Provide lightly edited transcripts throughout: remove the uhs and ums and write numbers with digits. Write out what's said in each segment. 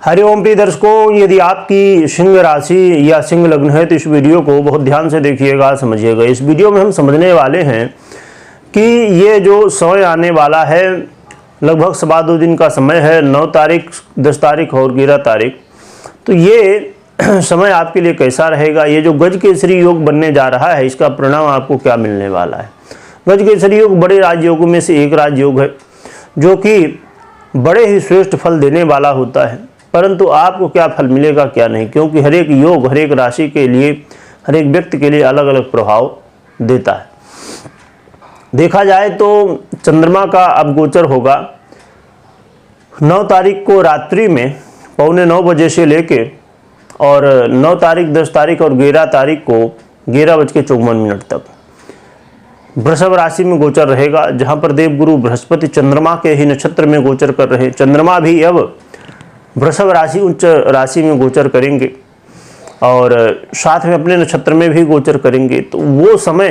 हरिओम प्रिय दर्शकों, यदि आपकी सिंह राशि या सिंह लग्न है तो इस वीडियो को बहुत ध्यान से देखिएगा, समझिएगा। इस वीडियो में हम समझने वाले हैं कि ये जो समय आने वाला है, लगभग 2.25 दिन का समय है, 9 तारीख, 10 तारीख और 11 तारीख। तो ये समय आपके लिए कैसा रहेगा? ये जो गज केसरी योग बनने जा रहा है, इसका परिणाम आपको क्या मिलने वाला है? गज केसरी योग बड़े राजयोगों में से एक राजयोग है, जो कि बड़े ही श्रेष्ठ फल देने वाला होता है। परंतु आपको क्या फल मिलेगा, क्या नहीं, क्योंकि हर एक योग हर एक राशि के लिए, हर एक व्यक्ति के लिए अलग अलग प्रभाव देता है। देखा जाए तो चंद्रमा का अब गोचर होगा 9 तारीख को रात्रि में 9:15 बजे से लेके, और 9 तारीख, 10 तारीख और 11 तारीख को 11:54 तक वृषभ राशि में गोचर रहेगा, जहां पर देवगुरु बृहस्पति चंद्रमा के ही नक्षत्र में गोचर कर रहे हैं। चंद्रमा भी अब वृषभ राशि, उच्च राशि में गोचर करेंगे और साथ में अपने नक्षत्र में भी गोचर करेंगे। तो वो समय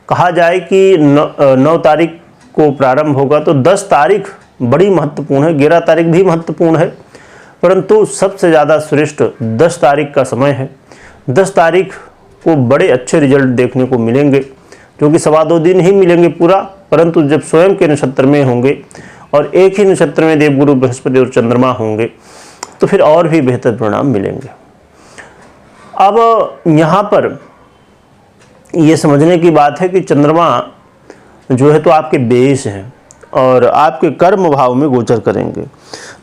कहा जाए कि 9 तारीख को प्रारंभ होगा, तो 10 तारीख बड़ी महत्वपूर्ण है, 11 तारीख भी महत्वपूर्ण है, परंतु सबसे ज़्यादा श्रेष्ठ 10 तारीख का समय है। 10 तारीख को बड़े अच्छे रिजल्ट देखने को मिलेंगे, जो कि 2.25 दिन ही मिलेंगे पूरा, परंतु जब स्वयं के नक्षत्र में होंगे और एक ही नक्षत्र में देवगुरु बृहस्पति और चंद्रमा होंगे, तो फिर और भी बेहतर परिणाम मिलेंगे। अब यहाँ पर ये समझने की बात है कि चंद्रमा जो है तो आपके बेस हैं और आपके कर्म भाव में गोचर करेंगे।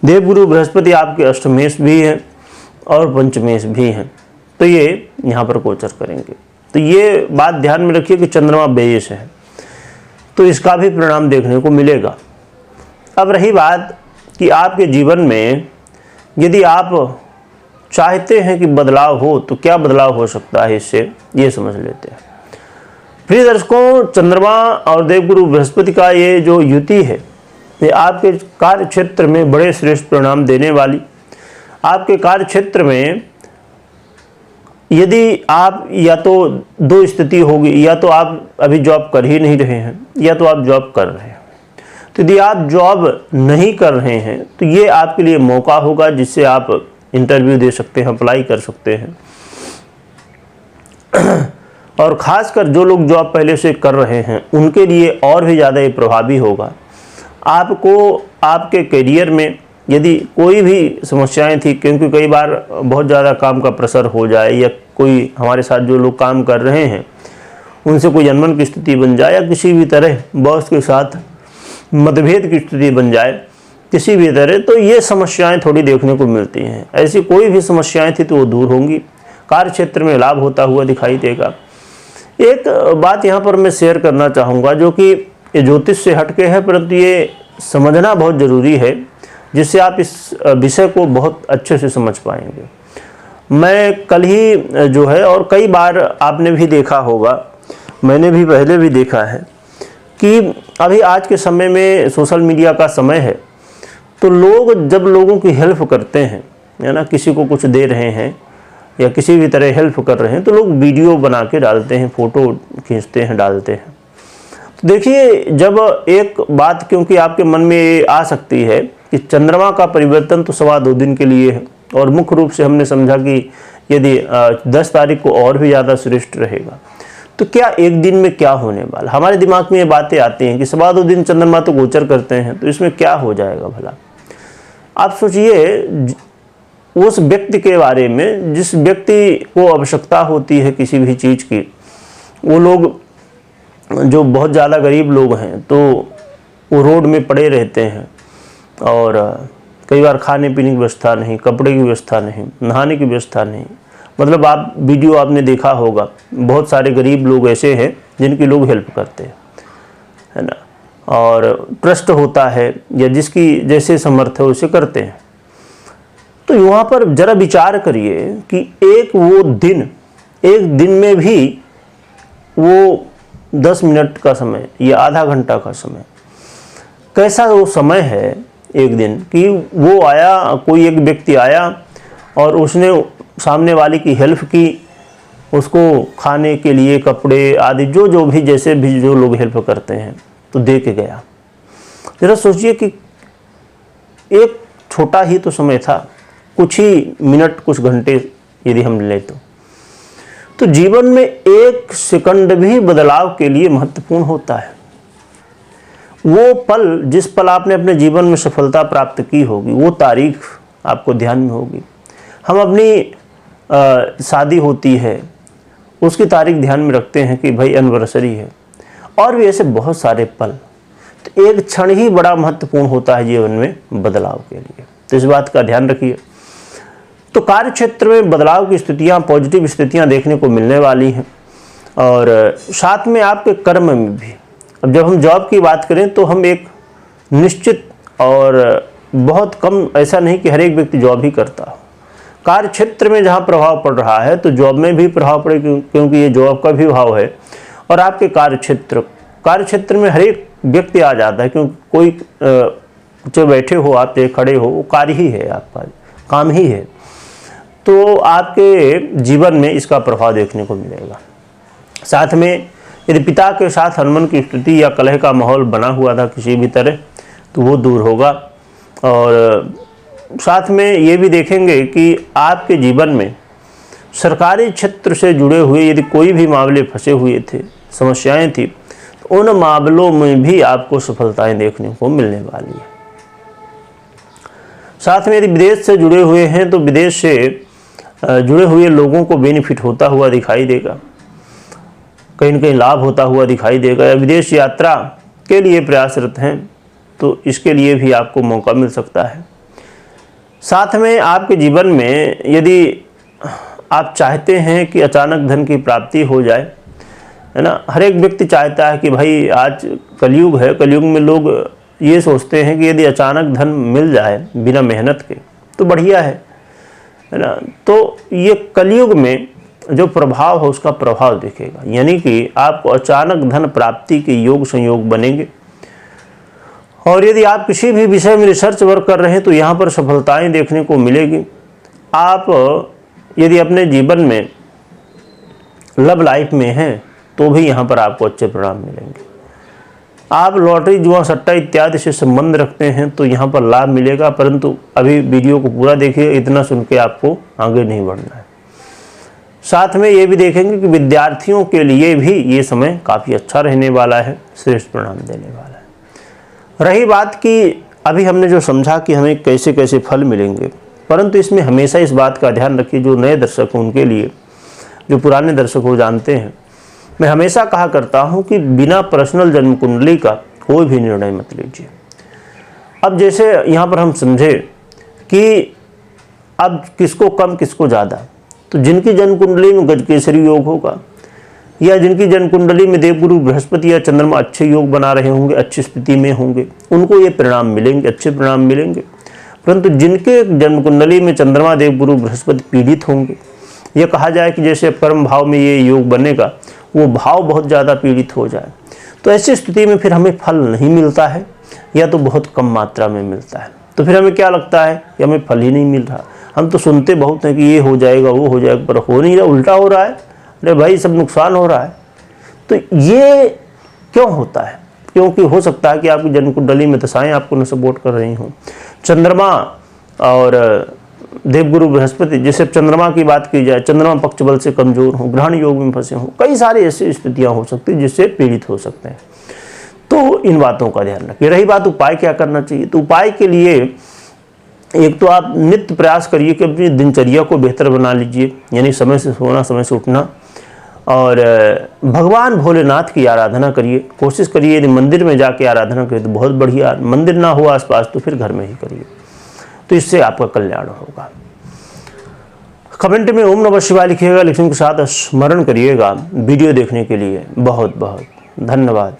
देवगुरु बृहस्पति आपके अष्टमेश भी हैं और पंचमेश भी हैं, तो ये यहाँ पर गोचर करेंगे। तो ये बात ध्यान में रखिए कि चंद्रमा बेस है, तो इसका भी परिणाम देखने को मिलेगा। अब रही बात कि आपके जीवन में यदि आप चाहते हैं कि बदलाव हो, तो क्या बदलाव हो सकता है, इससे ये समझ लेते हैं। प्रिय दर्शकों, चंद्रमा और देवगुरु बृहस्पति का ये जो युति है, ये आपके कार्य क्षेत्र में बड़े श्रेष्ठ परिणाम देने वाली। आपके कार्य क्षेत्र में यदि आप, या तो 2 स्थिति होगी, या तो आप अभी जॉब कर ही नहीं रहे हैं, या तो आप जॉब कर रहे हैं। तो यदि आप जॉब नहीं कर रहे हैं तो ये आपके लिए मौका होगा, जिससे आप इंटरव्यू दे सकते हैं, अप्लाई कर सकते हैं। और ख़ासकर जो लोग जॉब पहले से कर रहे हैं, उनके लिए और भी ज़्यादा ये प्रभावी होगा। आपको आपके करियर में यदि कोई भी समस्याएं थी, क्योंकि कई बार बहुत ज़्यादा काम का प्रेशर हो जाए, या कोई हमारे साथ जो लोग काम कर रहे हैं उनसे कोई अनबन की स्थिति बन जाए, या किसी भी तरह बॉस के साथ मतभेद की स्थिति बन जाए किसी भी तरह, तो ये समस्याएं थोड़ी देखने को मिलती हैं। ऐसी कोई भी समस्याएं थी तो वो दूर होंगी, कार्य क्षेत्र में लाभ होता हुआ दिखाई देगा। एक बात यहाँ पर मैं शेयर करना चाहूँगा, जो कि ये ज्योतिष से हटके है, परंतु ये समझना बहुत ज़रूरी है, जिससे आप इस विषय को बहुत अच्छे से समझ पाएंगे। मैं कल ही जो है, और कई बार आपने भी देखा होगा, मैंने भी पहले भी देखा है कि अभी आज के समय में सोशल मीडिया का समय है, तो लोग जब लोगों की हेल्प करते हैं, है ना, किसी को कुछ दे रहे हैं या किसी भी तरह हेल्प कर रहे हैं, तो लोग वीडियो बना के डालते हैं, फ़ोटो खींचते हैं, डालते हैं। तो देखिए, जब एक बात क्योंकि आपके मन में ये आ सकती है कि चंद्रमा का परिवर्तन तो 2.25 दिन के लिए है, और मुख्य रूप से हमने समझा कि यदि 10 तारीख को और भी ज़्यादा श्रेष्ठ रहेगा, तो क्या एक दिन में क्या होने वाला? हमारे दिमाग में ये बातें आती हैं कि 2.25 दिन चंद्रमा तो गोचर करते हैं, तो इसमें क्या हो जाएगा भला? आप सोचिए उस व्यक्ति के बारे में, जिस व्यक्ति को आवश्यकता होती है किसी भी चीज़ की। वो लोग जो बहुत ज़्यादा गरीब लोग हैं, तो वो रोड में पड़े रहते हैं, और कई बार खाने पीने की व्यवस्था नहीं, कपड़े की व्यवस्था नहीं, नहाने की व्यवस्था नहीं। मतलब आप वीडियो आपने देखा होगा, बहुत सारे गरीब लोग ऐसे हैं जिनकी लोग हेल्प करते हैं, है ना, और ट्रस्ट होता है, या जिसकी जैसे समर्थ है उसे करते हैं। तो यहाँ पर जरा विचार करिए कि एक दिन में भी वो 10 मिनट का समय या आधा घंटा का समय, कैसा वो समय है एक दिन, कि वो आया, कोई एक व्यक्ति आया और उसने सामने वाले की हेल्प की, उसको खाने के लिए, कपड़े आदि जो भी जैसे भी जो लोग हेल्प करते हैं, तो दे के गया। जरा सोचिए कि एक छोटा ही तो समय था, कुछ ही मिनट, कुछ घंटे यदि हम लें तो जीवन में एक सेकंड भी बदलाव के लिए महत्वपूर्ण होता है। वो पल, जिस पल आपने अपने जीवन में सफलता प्राप्त की होगी, वो तारीख आपको ध्यान में होगी। हम अपनी शादी होती है, उसकी तारीख ध्यान में रखते हैं कि भाई एनिवर्सरी है, और भी ऐसे बहुत सारे पल। तो एक क्षण ही बड़ा महत्वपूर्ण होता है जीवन में बदलाव के लिए, तो इस बात का ध्यान रखिए। तो कार्य क्षेत्र में बदलाव की स्थितियाँ, पॉजिटिव स्थितियाँ देखने को मिलने वाली हैं, और साथ में आपके कर्म में भी। अब जब हम जॉब की बात करें तो हम एक निश्चित और बहुत कम, ऐसा नहीं कि हर एक व्यक्ति जॉब ही करता हो। कार्य क्षेत्र में जहाँ प्रभाव पड़ रहा है तो जॉब में भी प्रभाव पड़े, क्योंकि ये जॉब का भी भाव है। और आपके कार्य क्षेत्र में हर एक व्यक्ति आ जाता है, क्योंकि कोई जो बैठे हो आप, चाहे खड़े हो, वो कार्य ही है, आपका काम ही है। तो आपके जीवन में इसका प्रभाव देखने को मिलेगा। साथ में यदि पिता के साथ अनबन की स्थिति या कलह का माहौल बना हुआ था किसी भी तरह, तो वो दूर होगा। और साथ में ये भी देखेंगे कि आपके जीवन में सरकारी क्षेत्र से जुड़े हुए यदि कोई भी मामले फंसे हुए थे, समस्याएं थी, तो उन मामलों में भी आपको सफलताएं देखने को मिलने वाली है। साथ में यदि विदेश से जुड़े हुए हैं तो विदेश से जुड़े हुए लोगों को बेनिफिट होता हुआ दिखाई देगा, कहीं न कहीं लाभ होता हुआ दिखाई देगा। या विदेश यात्रा के लिए प्रयासरत हैं तो इसके लिए भी आपको मौका मिल सकता है। साथ में आपके जीवन में यदि आप चाहते हैं कि अचानक धन की प्राप्ति हो जाए, है ना, हर एक व्यक्ति चाहता है कि भाई आज कलयुग है, कलयुग में लोग ये सोचते हैं कि यदि अचानक धन मिल जाए बिना मेहनत के तो बढ़िया है ना। तो ये कलयुग में जो प्रभाव है उसका प्रभाव दिखेगा, यानी कि आपको अचानक धन प्राप्ति के योग संयोग बनेंगे। और यदि आप किसी भी विषय में रिसर्च वर्क कर रहे हैं तो यहाँ पर सफलताएं देखने को मिलेगी। आप यदि अपने जीवन में लव लाइफ में हैं तो भी यहाँ पर आपको अच्छे परिणाम मिलेंगे। आप लॉटरी, जुआ, सट्टा इत्यादि से संबंध रखते हैं तो यहाँ पर लाभ मिलेगा, परंतु अभी वीडियो को पूरा देखिए, इतना सुन के आपको आगे नहीं बढ़ना है। साथ में ये भी देखेंगे कि विद्यार्थियों के लिए भी ये समय काफ़ी अच्छा रहने वाला है, श्रेष्ठ परिणाम देने वाला है। रही बात कि अभी हमने जो समझा कि हमें कैसे कैसे फल मिलेंगे, परंतु इसमें हमेशा इस बात का ध्यान रखिए, जो नए दर्शक हैं उनके लिए, जो पुराने दर्शक हो जानते हैं, मैं हमेशा कहा करता हूं कि बिना पर्सनल जन्म कुंडली का कोई भी निर्णय मत लीजिए। अब जैसे यहाँ पर हम समझे कि अब किसको कम किसको ज़्यादा, तो जिनकी जन्म कुंडली में गजकेसरी योग होगा, या जिनकी जन्म कुंडली में देवगुरु बृहस्पति या चंद्रमा अच्छे योग बना रहे होंगे, अच्छी स्थिति में होंगे, उनको ये परिणाम मिलेंगे, अच्छे परिणाम मिलेंगे। परंतु जिनके जन्म कुंडली में चंद्रमा, देवगुरु, बृहस्पति पीड़ित होंगे, यह कहा जाए कि जैसे कर्म भाव में ये योग बनेगा, वो भाव बहुत ज़्यादा पीड़ित हो जाए, तो ऐसी स्थिति में फिर हमें फल नहीं मिलता है, या तो बहुत कम मात्रा में मिलता है। तो फिर हमें क्या लगता है कि हमें फल ही नहीं मिल रहा। हम तो सुनते बहुत हैं कि ये हो जाएगा, वो हो जाएगा, पर हो नहीं रहा, उल्टा हो रहा है। अरे भाई, सब नुकसान हो रहा है। तो ये क्यों होता है? क्योंकि हो सकता है कि आपकी जन्म कुंडली में दशाएं आपको न सपोर्ट कर रही हों। चंद्रमा और देवगुरु बृहस्पति, जैसे चंद्रमा की बात की जाए, चंद्रमा पक्ष बल से कमजोर हो, ग्रहण योग में फंसे हों, कई सारी ऐसी स्थितियां हो सकती हैं जिससे पीड़ित हो सकते हैं। तो इन बातों का ध्यान रखिए। रही बात उपाय क्या करना चाहिए, तो उपाय के लिए एक तो आप नित्य प्रयास करिए कि अपनी दिनचर्या को बेहतर बना लीजिए, यानी समय से सोना, समय से उठना, और भगवान भोलेनाथ की आराधना करिए। कोशिश करिए यदि मंदिर में जाके आराधना करिए तो बहुत बढ़िया, मंदिर ना हो आसपास तो फिर घर में ही करिए, तो इससे आपका कल्याण होगा। कमेंट में ओम नमः शिवाय लिखिएगा, लिखने के साथ स्मरण करिएगा। वीडियो देखने के लिए बहुत बहुत धन्यवाद।